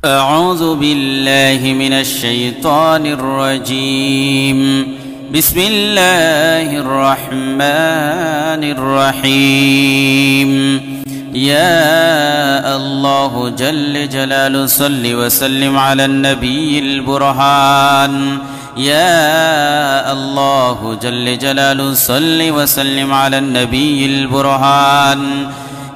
أعوذ بالله من الشيطان الرجيم. بسم الله الرحمن الرحيم. يا الله جل جلاله صل وسلم على النبي البرهان. يا الله جل جلاله صل وسلم على النبي البرهان.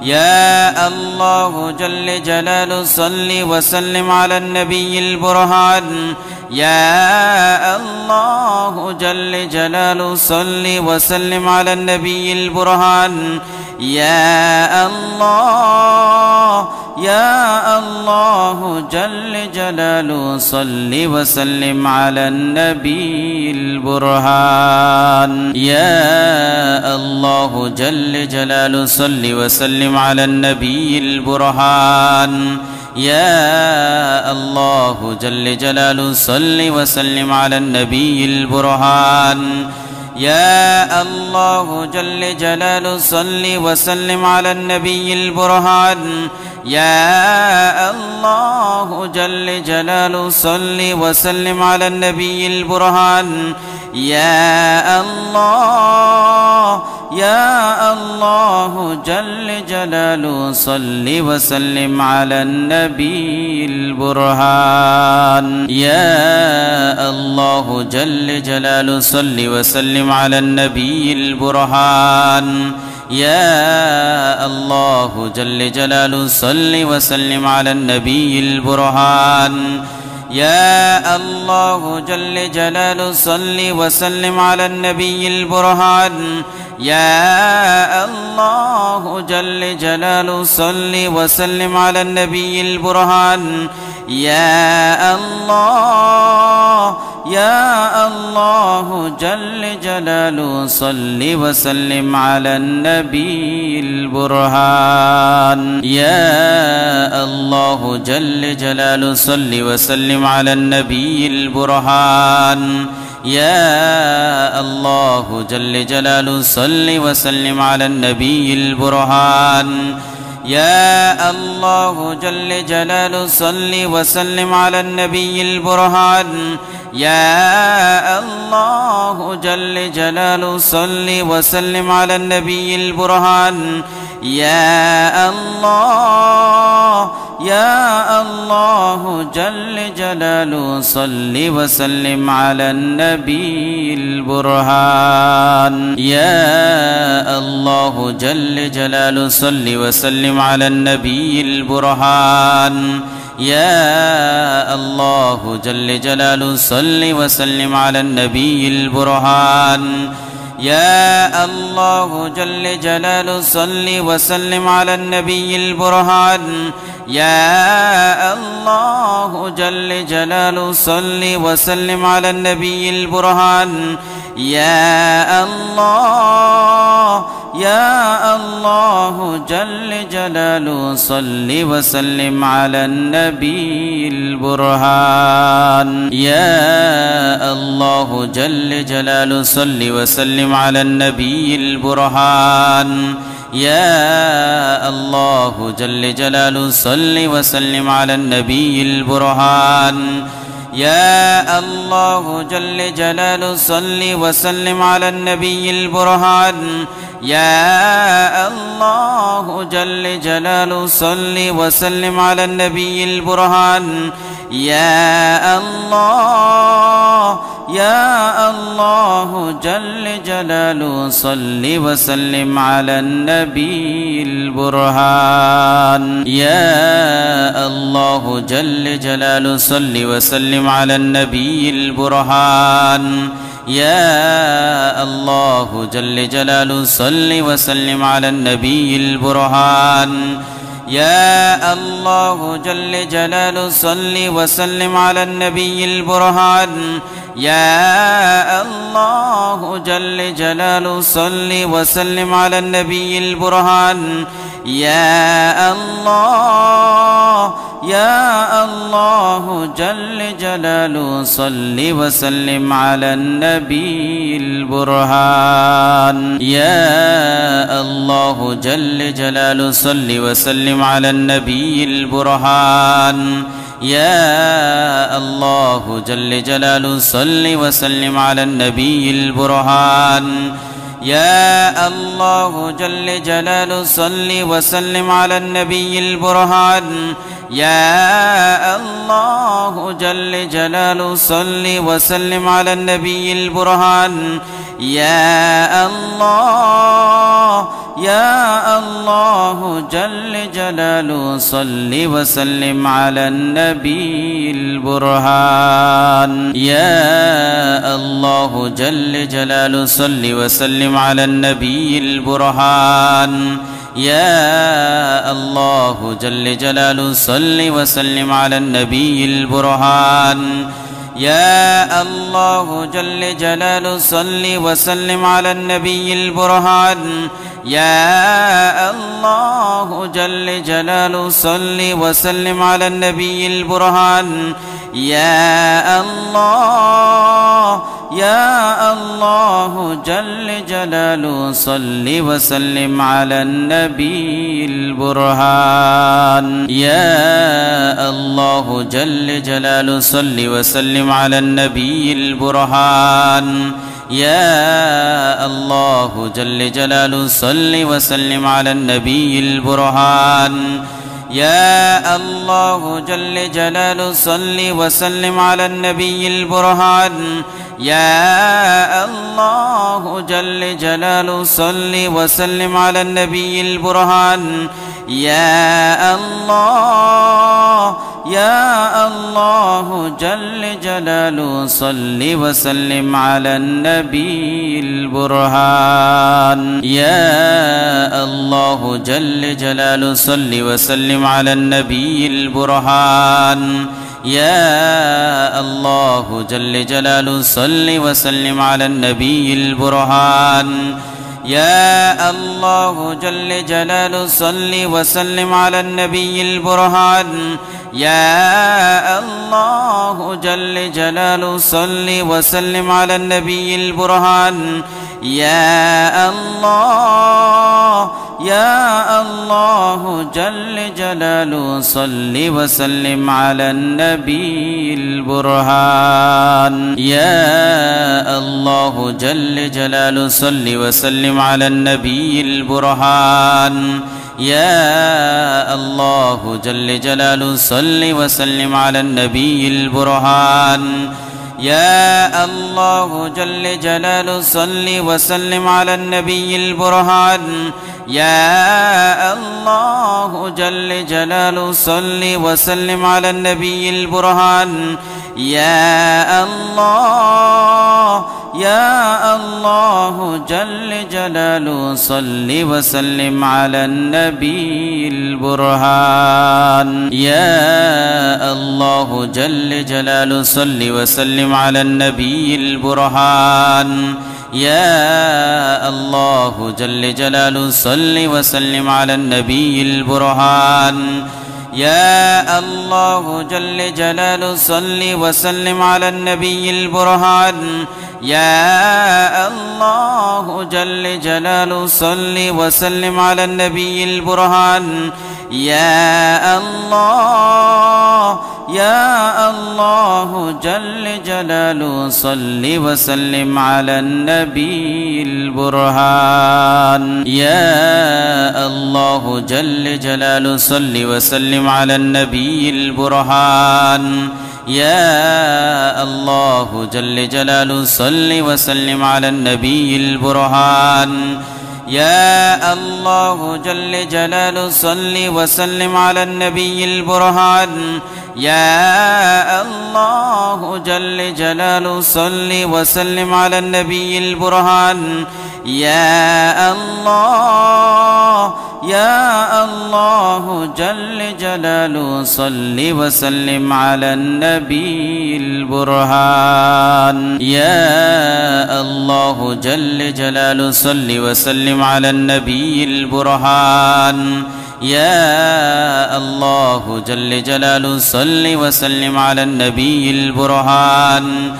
يا الله جل جلاله صل وسلم على النبي البرهان. يا الله جل جلاله صل وسلم على النبي البرهان. يا الله يا الله جل جلاله صل وسلم على النبي البرهان. يا الله جل جلاله صل وسلم على النبي البرهان. يا الله جل جلاله صل وسلم على النبي البرهان. يا الله جل جلاله صل وسلم على النبي البرهان. يا الله جل جلاله صل وسلم على النبي البرهان. يا الله يا الله جل جلاله صل وسلم على النبي البرهان. يا الله جل جلاله صل وسلم على النبي البرهان. يا الله جل جلاله صل وسلم على النبي البرهان. يا الله جل جلاله صل وسلم على النبي البرهان. يا الله جل جلاله صل وسلم على النبي البرهان. يا الله يا الله جل جلاله صل وسلم على النبي البرهان. يا الله جل جلاله صل وسلم على النبي البرهان. يا الله جل جلاله صل وسلم على النبي البرهان. يا الله جل جلاله صل وسلم على النبي البرهان. يا الله جل جلاله صل وسلم على النبي البرهان. يا الله يا الله جل جلاله صل وسلم على النبي البرهان. يا الله جل جلاله صل وسلم على النبي البرهان. يا الله جل جلاله صل وسلم على النبي البرهان. يا الله جل جلاله صل وسلم على النبي البرهان. يا الله جل جلاله صل وسلم على النبي البرهان. يا الله يا الله جل جلاله صل وسلم على النبي البرهان. يا الله جل جلاله صل وسلم على النبي البرهان. يا الله جل جلاله صل وسلم على النبي البرهان. يا الله جل جلاله صل وسلم على النبي البرهان. يا الله جل جلاله صل وسلم على النبي البرهان. يا الله يا الله جل جلاله صل وسلم على النبي البرهان. يا الله جل جلاله صل وسلم على النبي البرهان. يا الله جل جلاله صل وسلم على النبي البرهان. يا الله جل جلاله صل وسلم على النبي البرهان. يا الله جل جلاله صل وسلم على النبي البرهان. يا الله يا الله جل جلاله صل وسلم على النبي البرهان. يا الله جل جلاله صل وسلم على النبي البرهان. يا الله جل جلاله صل وسلم على النبي البرهان يا الله جل جلاله صل وسلم على النبي البرهان يا الله جل جلاله صل وسلم على النبي البرهان يا الله جل جلاله صل وسلم على النبي البرهان يا الله جل جلاله صل وسلم على النبي البرهان يا الله جل جلاله صل وسلم على النبي البرهان يا الله جل جلاله صل وسلم على النبي البرهان يا الله جل جلاله صل وسلم على النبي البرهان يا الله جل جلاله صل وسلم على النبي البرهان يا الله جل جلاله صل وسلم على النبي البرهان يا الله جل جلاله صل وسلم على النبي البرهان يا الله جل جلاله صل وسلم على النبي البرهان يا الله جل جلاله صل وسلم على النبي البرهان يا الله جل جلاله صل وسلم على النبي البرهان يا الله جل جلاله صل وسلم على النبي البرهان يا الله جل جلاله صل وسلم على النبي البرهان يا الله جل جلاله صل وسلم على النبي البرهان يا الله جل جلاله صل وسلم على النبي البرهان يا الله جل جلاله صل وسلم على النبي البرهان يا الله جل جلاله صل وسلم على النبي البرهان يا الله جل جلاله صل وسلم على النبي البرهان يا الله جل جلاله صل وسلم على النبي البرهان يا الله جل جلاله صل وسلم على النبي البرهان يا الله جل جلاله صل وسلم على النبي البرهان يا الله جل جلاله صل وسلم على النبي البرهان يا الله جل جلاله صل وسلم على النبي البرهان يا الله جل جلاله صل وسلم على النبي البرهان يا الله جل جلاله صل وسلم على النبي البرهان يا الله جل جلاله صل وسلم على النبي البرهان يا الله جل جلاله صل وسلم على النبي البرهان يا الله جل جلاله صل وسلم على النبي البرهان يا الله جل جلاله صل وسلم على النبي البرهان يا الله جل جلاله صل وسلم على النبي البرهان يا الله جل جلاله صل وسلم على النبي البرهان يا الله جل جلاله صل وسلم على النبي البرهان يا الله جل جلاله صل وسلم على النبي البرهان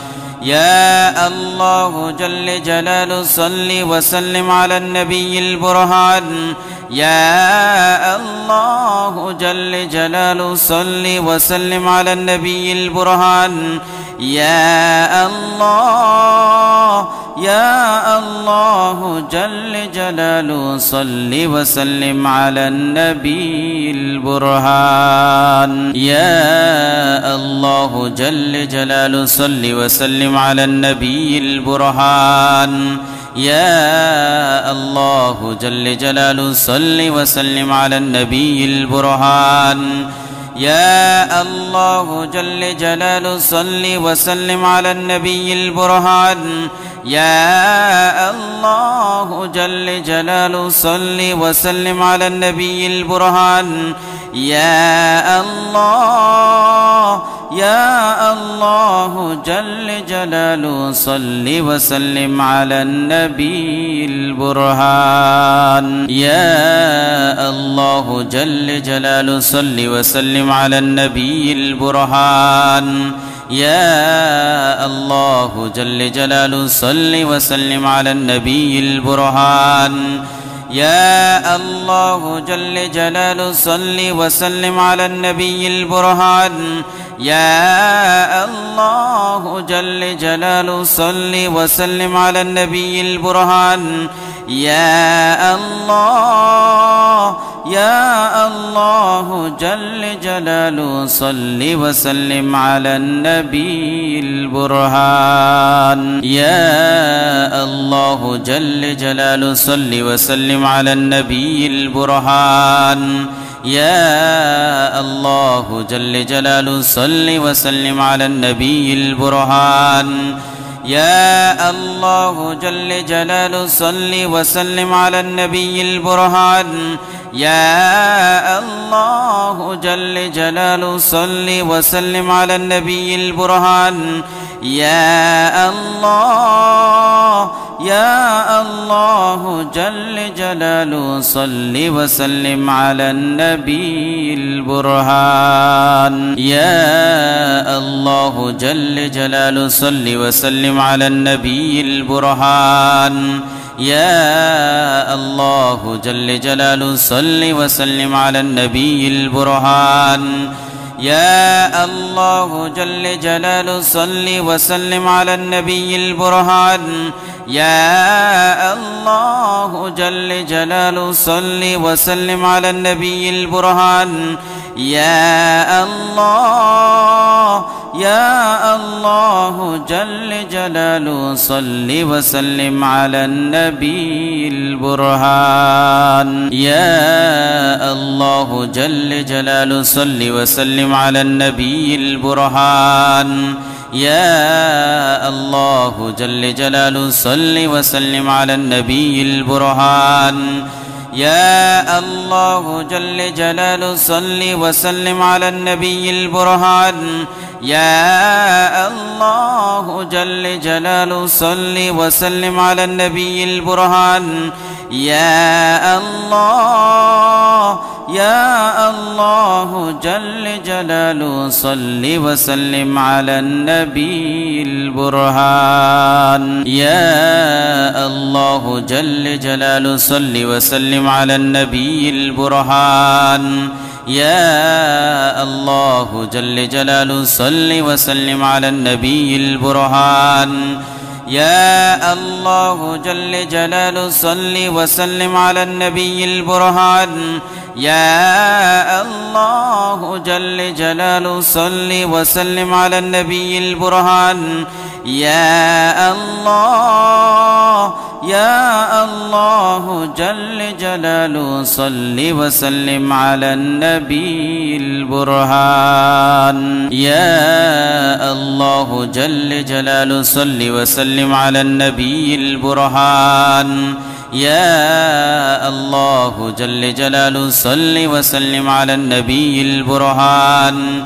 يا الله جل جلاله صل وسلم على النبي البرهان يا الله جل جلاله صل وسلم على النبي البرهان يا الله يا الله جل جلاله صل وسلم على النبي البرهان يا الله جل جلاله صل وسلم على النبي البرهان يا الله جل جلاله صل وسلم على النبي البرهان يا الله جل جلاله صل وسلم على النبي البرهان يا الله جل جلاله صل وسلم على النبي البرهان يا الله يا الله جل جلاله صل وسلم على النبي البرهان يا الله جل جلاله صل وسلم على النبي البرهان يا الله جل جلاله صل وسلم على النبي البرهان يا الله جل جلاله صل وسلم على النبي البرهان يا الله جل جلاله صل وسلم على النبي البرهان يا الله يا الله جل جلاله صل وسلم على النبي البرهان يا الله جل جلاله صل وسلم على النبي البرهان يا الله جل جلاله صل وسلم على النبي البرهان يا الله جل جلاله صل وسلم على النبي البرهان يا الله جل جلاله صل وسلم على النبي البرهان يا الله يا الله جل جلاله صل وسلم على النبي البرهان يا الله جل جلاله صل وسلم على النبي البرهان يا الله جل جلاله صل وسلم على النبي البرهان يا الله جل جلاله صل وسلم على النبي البرهان يا الله جل جلاله صل وسلم على النبي البرهان يا الله يا الله جل جلاله صل وسلم على النبي البرهان يا الله جل جلاله صل وسلم على النبي البرهان يا الله جل جلاله صل وسلم على النبي البرهان يا الله جل جلاله صل وسلم على النبي البرهان يا الله جل جلاله صل وسلم على النبي البرهان يا الله يا الله جل جلاله صل وسلم على النبي البرهان يا الله جل جلاله صل وسلم على النبي البرهان يا الله جل جلاله صل وسلم على النبي البرهان يا الله جل جلاله صل وسلم على النبي البرهان يا الله جل جلاله صل وسلم على النبي البرهان يا الله يا الله جل جلاله صل وسلم على النبي البرهان يا الله جل جلاله صل وسلم على النبي البرهان يا الله جل جلاله صل وسلم على النبي البرهان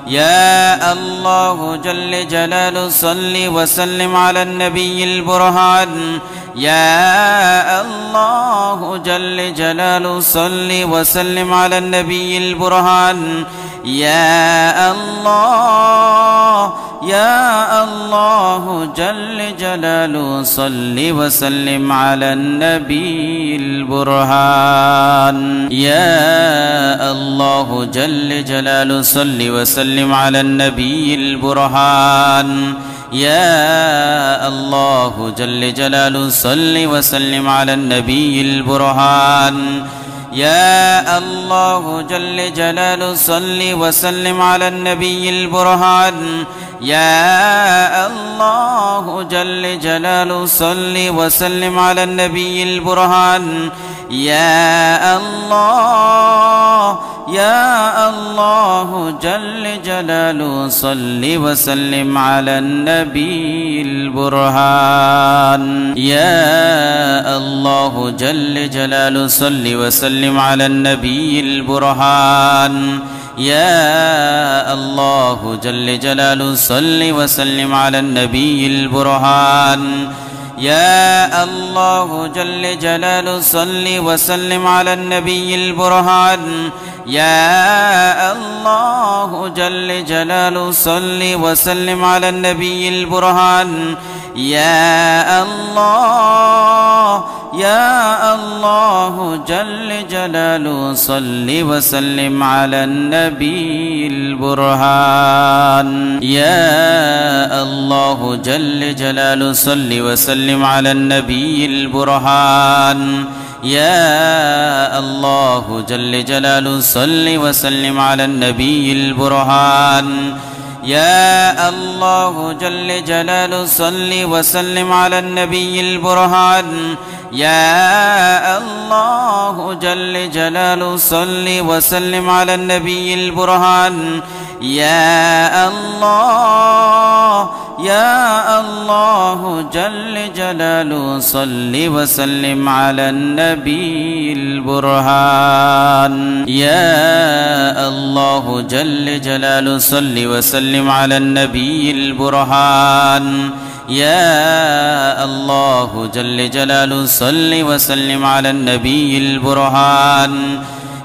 يا الله جل جلاله صل وسلم على النبي البرهان يا الله جل جلاله صل وسلم على النبي البرهان يا الله يا الله جل جلاله صل وسلم على النبي البرهان يا الله جل جلاله صل وسلم على النبي البرهان يا الله جل جلاله صل وسلم على النبي البرهان يا الله جل جلاله صل وسلم على النبي البرهان يا الله جل جلاله صل وسلم على النبي البرهان يا الله يا الله جل جلاله صل وسلم على النبي البرهان يا الله جل جلاله صل وسلم على النبي البرهان يا الله جل جلاله صل وسلم على النبي البرهان يا الله جل جلاله صل وسلم على النبي البرهان يا الله جل جلاله صل وسلم على النبي البرهان يا الله يا الله جل جلاله صل وسلم على النبي البرهان يا الله جل جلاله صل وسلم على النبي البرهان يا الله جل جلاله صل وسلم على النبي البرهان يا الله جل جلاله صل وسلم على النبي البرهان يا الله جل جلاله صل وسلم على النبي البرهان يا الله يا الله جل جلاله صل وسلم على النبي البرهان يا الله جل جلاله صل وسلم على النبي البرهان يا الله جل جلاله صل وسلم على النبي البرهان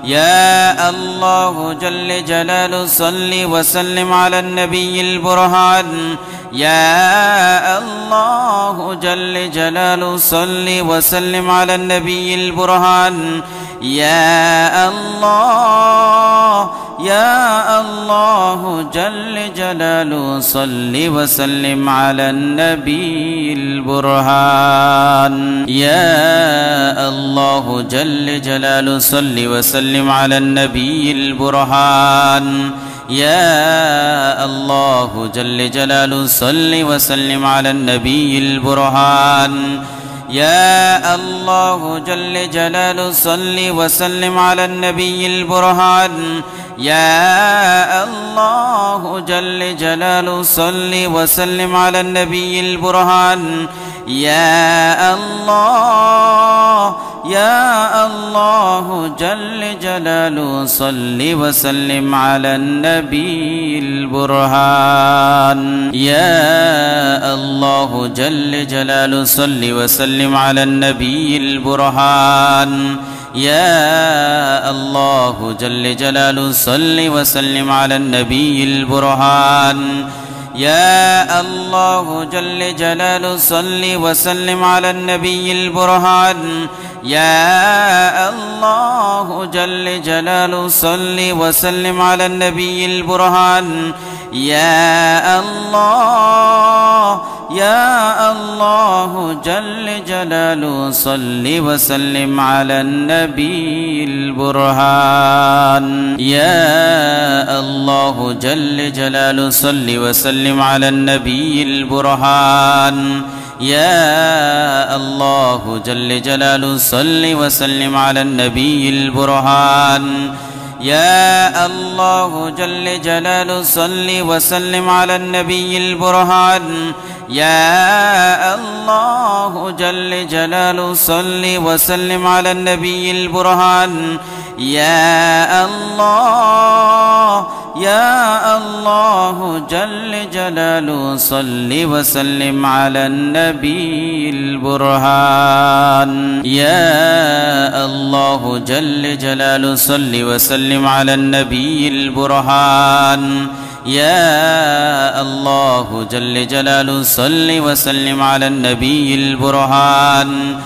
يا الله جل جلاله صل وسلم على النبي البرهان يا الله جل جلاله صل وسلم على النبي البرهان يا الله يا الله جل جلاله صل وسلم على النبي البرهان يا الله جل جلاله صل وسلم على النبي البرهان يا الله جل جلاله صل وسلم على النبي البرهان يا الله جل جلاله صل وسلم على النبي البرهان يا الله جل جلاله صل وسلم على النبي البرهان يا الله يا الله جل جلاله صل وسلم على النبي البرهان يا الله جل جلاله صل وسلم على النبي البرهان يا الله جل جلاله صل وسلم على النبي البرهان يا الله جل جلاله صل وسلم على النبي البرهان يا الله جل جلاله صل وسلم على النبي البرهان يا الله يا الله جل جلاله صل وسلم على النبي البرهان يا الله جل جلاله صل وسلم على النبي البرهان يا الله جل جلاله صل وسلم على النبي البرهان يا الله جل جلاله صل وسلم على النبي البرهان يا الله جل جلاله صل وسلم على النبي البرهان يا الله يا الله جل جلاله صل وسلم على النبي البرهان يا الله جل جلاله صل وسلم على النبي البرهان يا الله جل جلاله صل وسلم على النبي البرهان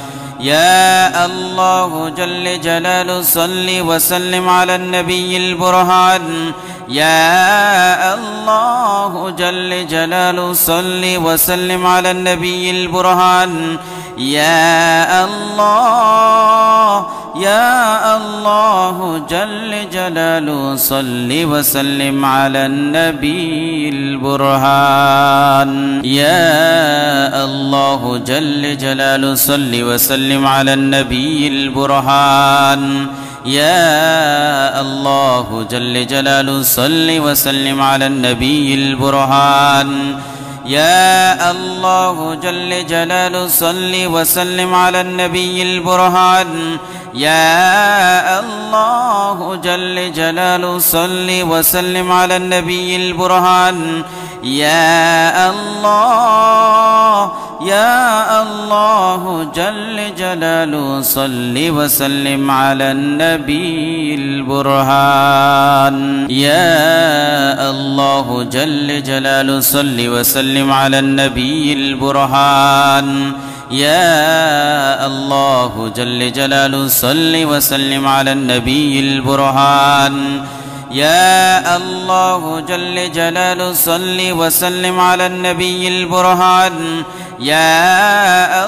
يا الله جل جلاله صل وسلم على النبي البرهان يا الله جل جلاله صل وسلم على النبي البرهان يا الله يا الله جل جلاله صل وسلم على النبي البرهان يا الله جل جلاله صل وسلم على النبي البرهان يا الله جل جلاله صل وسلم على النبي البرهان يا الله جل جلاله صل وسلم على النبي البرهان يا الله جل جلاله صل وسلم على النبي البرهان يا الله يا الله جل جلاله صل وسلم على النبي البرهان يا الله جل جلاله صل وسلم على النبي البرهان يا الله جل جلاله صل وسلم على النبي البرهان يا الله جل جلاله صل وسلم على النبي البرهان يا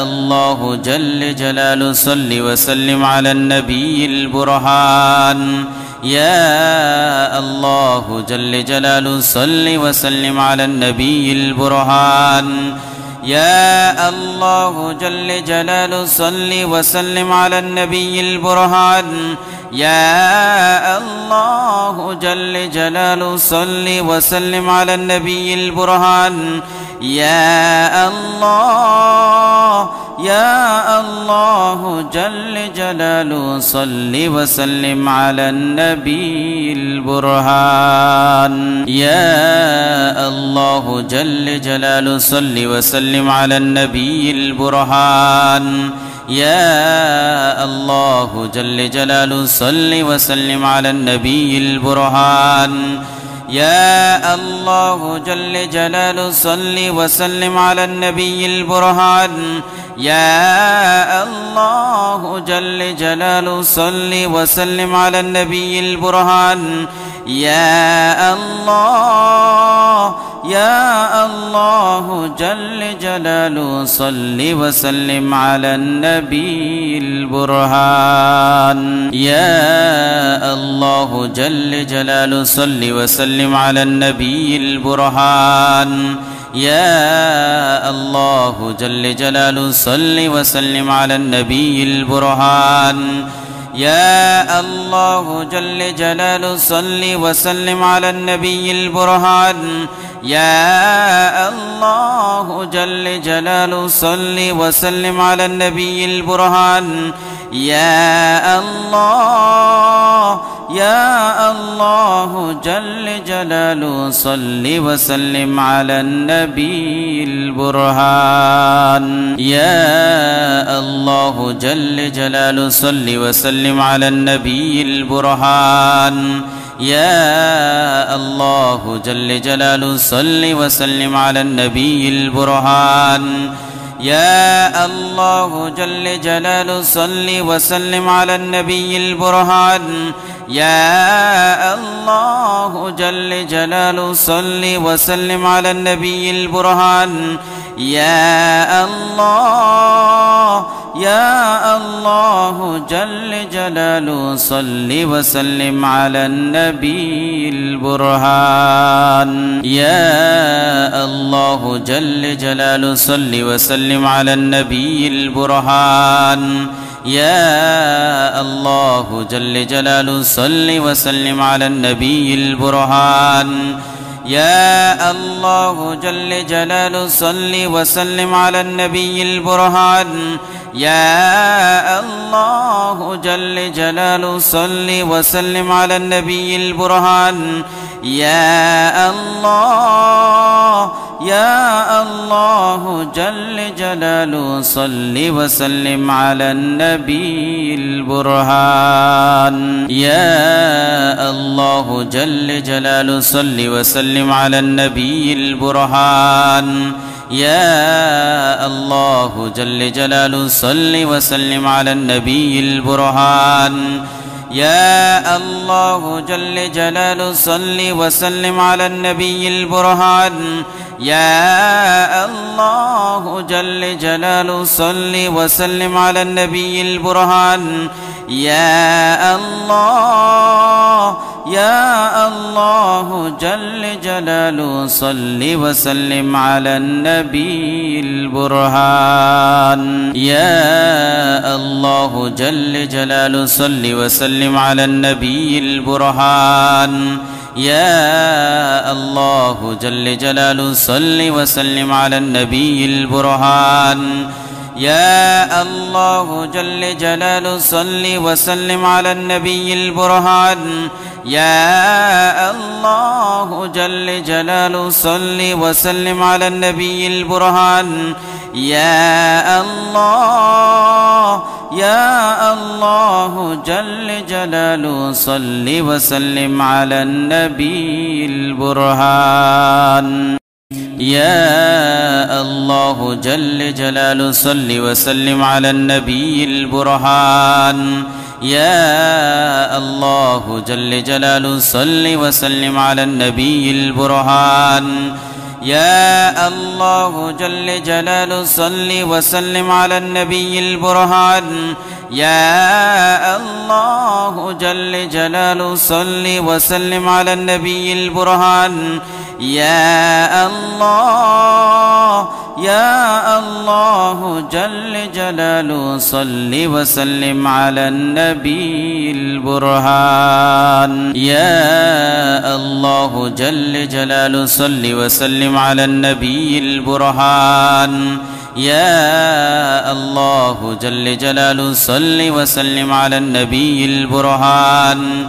الله جل جلاله صل وسلم على النبي البرهان يا الله جل جلاله صل وسلم على النبي البرهان يا الله جل جلاله صل وسلم على النبي البرهان يا الله جل جلاله صل وسلم على النبي البرهان يا الله يا الله جل جلاله صل وسلم على النبي البرهان يا الله جل جلاله صل وسلم على النبي البرهان يا الله جل جلاله صل وسلم على النبي البرهان يا الله جل جلاله صل وسلم على النبي البرهان يا الله جل جلاله صل وسلم على النبي البرهان يا الله يا الله جل جلاله صل وسلم على النبي البرهان يا الله جل جلاله صل وسلم على النبي البرهان يا الله جل جلاله صل وسلم على النبي البرهان يا الله جل جلاله صل وسلم على النبي البرهان يا الله جل جلاله صل وسلم على النبي البرهان يا الله يا الله جل جلاله صل وسلم على النبي البرهان يا الله جل جلاله صل وسلم على النبي البرهان يا الله جل جلاله صل وسلم على النبي البرهان يا الله جل جلاله صل وسلم على النبي البرهان يا الله جل جلاله صل وسلم على النبي البرهان يا الله يا الله جل جلاله صل وسلم على النبي البرهان يا الله جل جلاله صل وسلم على النبي البرهان يا الله جل جلاله صل وسلم على النبي البرهان يا الله جل جلاله صل وسلم على النبي البرهان يا الله جل جلاله صل وسلم على النبي البرهان يا الله يا الله جل جلاله صل وسلم على النبي البرهان يا الله جل جلاله صل وسلم على النبي البرهان يا الله جل جلاله صل وسلم على النبي البرهان يا الله جل جلاله صل وسلم على النبي البرهان يا الله جل جلاله صل وسلم على النبي البرهان يا الله يا الله جل جلاله صل وسلم على النبي البرهان يا الله جل جلاله صل وسلم على النبي البرهان يا الله جل جلاله صل وسلم على النبي البرهان يا الله جل جلاله صل وسلم على النبي البرهان يا الله جل جلاله صل وسلم على النبي البرهان يا الله يا الله جل جلاله صل وسلم على النبي البرهان يا الله جل جلاله صل وسلم على النبي البرهان يا الله جل جلاله صل وسلم على النبي البرهان يا الله جل جلاله صل وسلم على النبي البرهان يا الله جل جلاله صل وسلم على النبي البرهان يا الله يا الله جل جلاله صل وسلم على النبي البرهان يا الله جل جلاله صل وسلم على النبي البرهان يا الله جل جلاله صل وسلم على النبي البرهان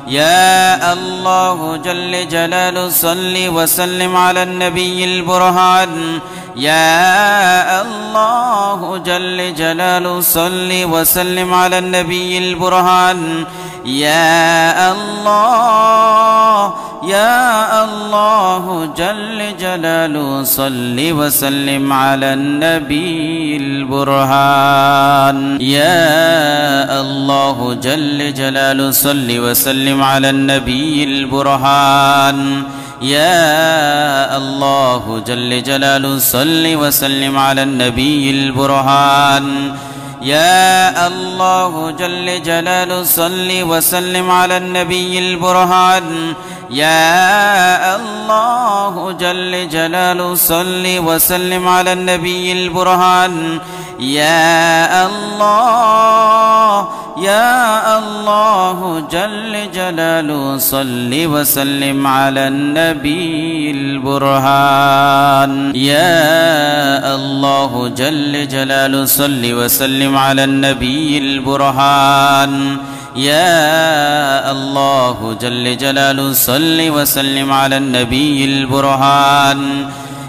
يا الله جل جلاله صل وسلم على النبي البرهان يا الله جل جلاله صل وسلم على النبي البرهان يا الله يا الله جل جلاله صل وسلم على النبي البرهان يا الله جل جلاله صل وسلم على النبي البرهان يا الله جل جلاله صل وسلم على النبي البرهان يا الله جل جلاله صل وسلم على النبي البرهان يا الله جل جلاله صل وسلم على النبي البرهان يا الله يا الله جل جلاله صل وسلم على النبي البرهان يا الله جل جلاله صل وسلم على النبي البرهان يا الله جل جلاله صل وسلم على النبي البرهان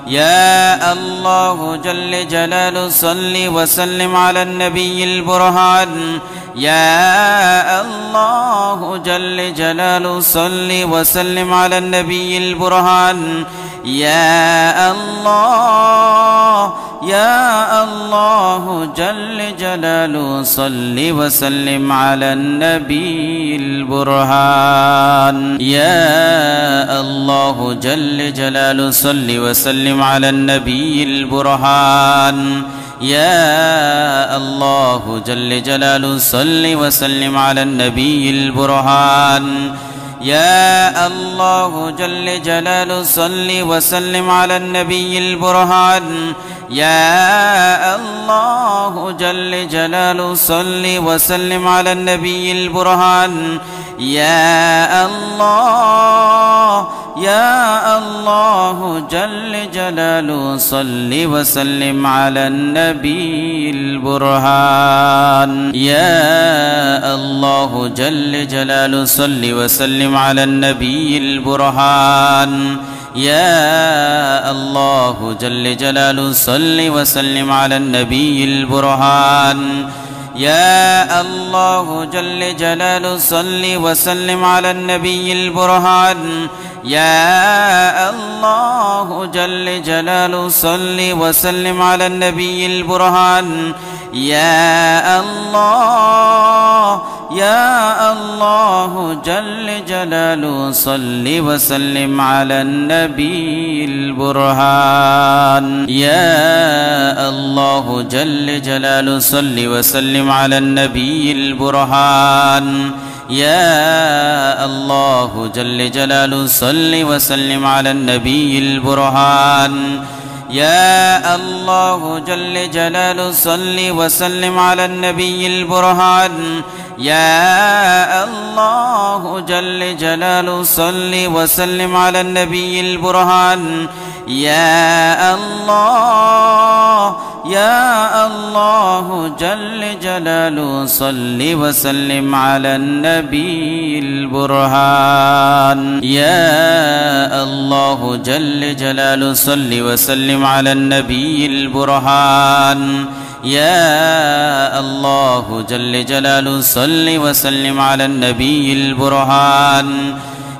يا الله جل جلاله صل وسلم على النبي البرهان يا الله جل جلاله صل وسلم على النبي البرهان يا الله يا الله جل جلاله صل وسلم على النبي البرهان يا الله جل جلاله صل وسلم على النبي البرهان يا الله جل جلاله صل وسلم على النبي البرهان يا الله جل جلاله صل وسلم على النبي البرهان يا الله جل جلاله صل وسلم على النبي البرهان يا الله يا الله جل جلاله صل وسلم على النبي البرهان يا الله جل جلاله صل وسلم على النبي البرهان يا الله جل جلاله صل وسلم على النبي البرهان يا الله جل جلاله صل وسلم على النبي البرهان يا الله جل جلاله صل وسلم على النبي البرهان يا الله يا الله جل جلاله صل وسلم على النبي البرهان يا الله جل جلاله صل وسلم على النبي البرهان يا الله جل جلاله صل وسلم على النبي البرهان يا الله جل جلاله صل وسلم على النبي البرهان يا الله جل جلاله صل وسلم على النبي البرهان يا الله يا الله جل جلاله صل وسلم على النبي البرهان يا الله جل جلاله صل وسلم على النبي البرهان يا الله جل جلاله صل وسلم على النبي البرهان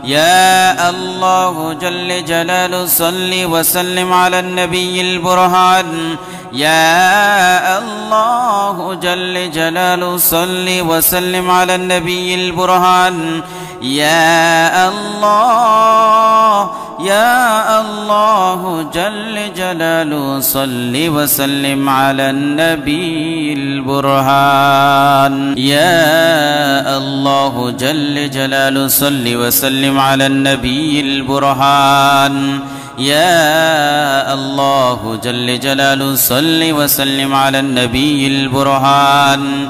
يا الله جل جلاله صل وسلم على النبي البرهان يا الله جل جلاله صل وسلم على النبي البرهان يا الله يا الله جل جلاله صل وسلم على النبي البرهان يا الله جل جلاله صل وسلم على النبي البرهان يا الله جل جلاله صل وسلم على النبي البرهان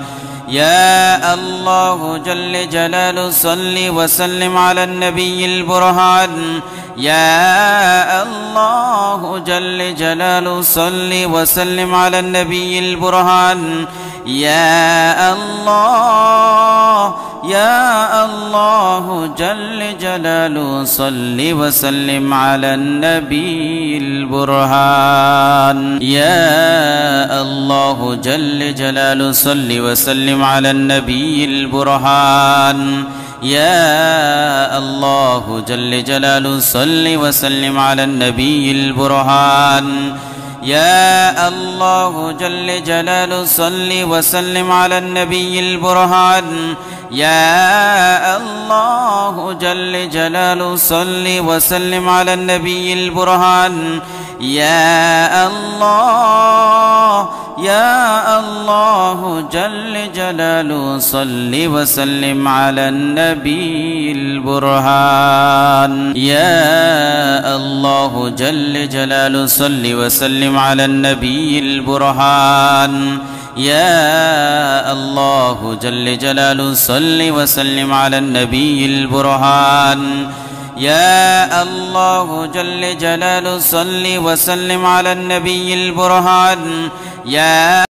يا الله جل جلاله صل وسلم على النبي البرهان يا الله جل جلاله صل وسلم على النبي البرهان يا الله يا الله جل جلاله صل وسلم على النبي البرهان يا الله جل جلاله صل وسلم على النبي البرهان يا الله جل جلاله صل وسلم على النبي البرهان يا الله جل جلاله صل وسلم على النبي البرهان يا الله جل جلاله صل وسلم على النبي البرهان يا الله يا الله جل جلاله صل وسلم على النبي البرهان يا الله جل جلاله صل وسلم على النبي البرهان يا الله جل جلاله صل وسلم على النبي البرهان يا الله جل جلاله صل وسلم على النبي البرهان يا